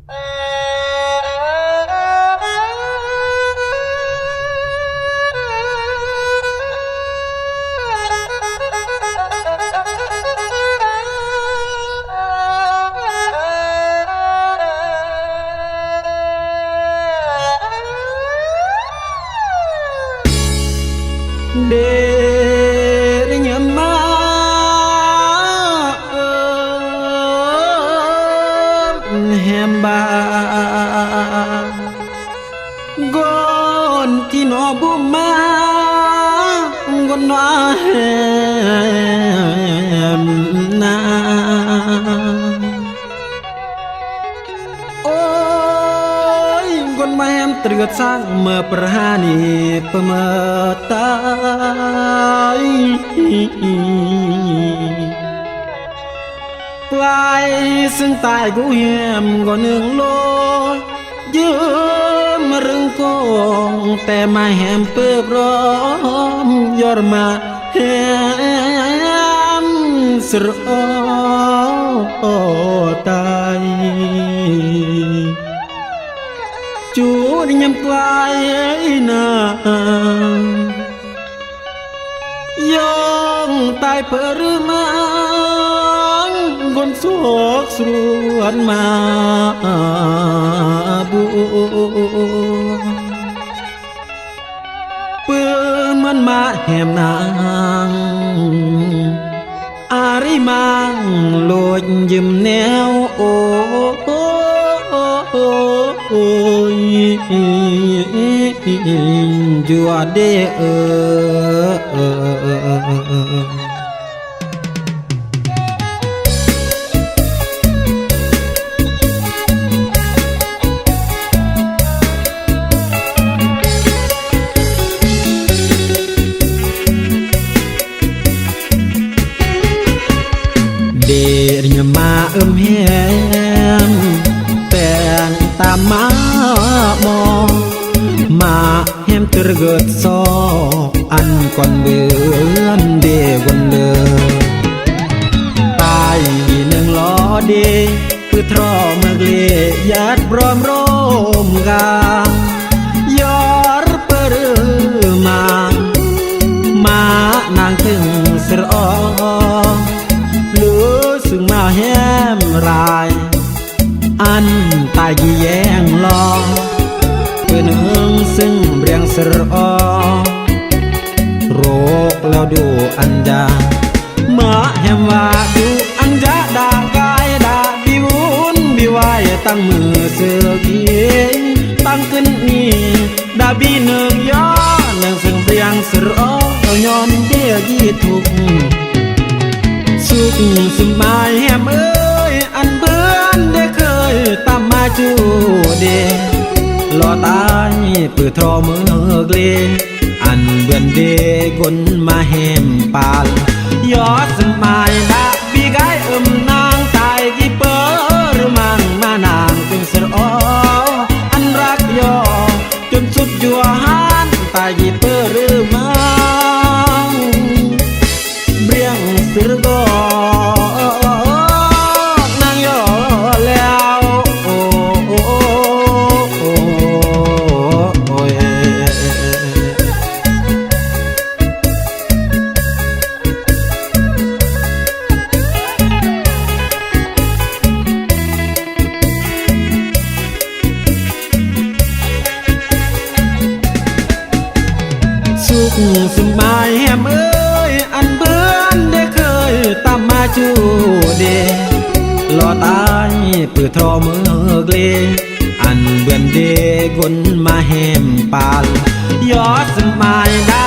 เดริญมาแฮมบากอนที่นอบุมากอนน้าแฮมนาโอ้ยกอนมาแฮมเตรือดสร้างเมื่อประหานีเปเมื่อตายปลายซึ่งตายกูแฮมก็หนึ่งโลยืมมารึงกงแต่มาแฮมเปิบร้อมยอดมาแฮมสรอตายจูดยำกลายนายองตายเพื่อรือมังกนสกสรวนมาบูเปื้อมันมาแหมนางอาริมังโลดยิ้มแนวโอ้ยจัวเดเดริญมาแฮมแต่งตามมามองมาแฮมตรเกิดซอกอันก่อนเบือนเดวันเดิมตายหนึ่งล้อเดคือทรอเมื่อเกลยัดพร้อมร่มกางยอรเปรือมานางถึงสรอหรือซึ่งมาแฮมรายอันตายกี่แยงลอเพื่อหนึ่งซึ่งเรียงสรอโรคแล้วดูอันจามาแฮมว่าดูอันจาด่ากายด่าบิวุนบิวายตั้งมือเสือกี้ตั้งขึ้นนี่ด่าบีหนึ่งย้อหนึ่งซึ่งเรียงสรอย้อนเดียยี่ทุกสุขสมัยแฮมเอ้ยอันเบื่อได้เคยตามมาจูเดรอตายเพื่อทรอมือเกลอันเบือนเดกนมาแฮมปาลยอดสมัยดาบีกายนางตายกี่เปิรมังมานางจึงสรออันรักยอจนสุดยัวหันตายกี่เปิรมังเบียงสรกนางยอแล้วสุขสมัยแฮมเอ้ยอันเบื่อได้เคยตามมาจูเดรอตายเพื่อทรอมือเกลอันเบือนเดกนมาแฮมปาลยอดสมัยดา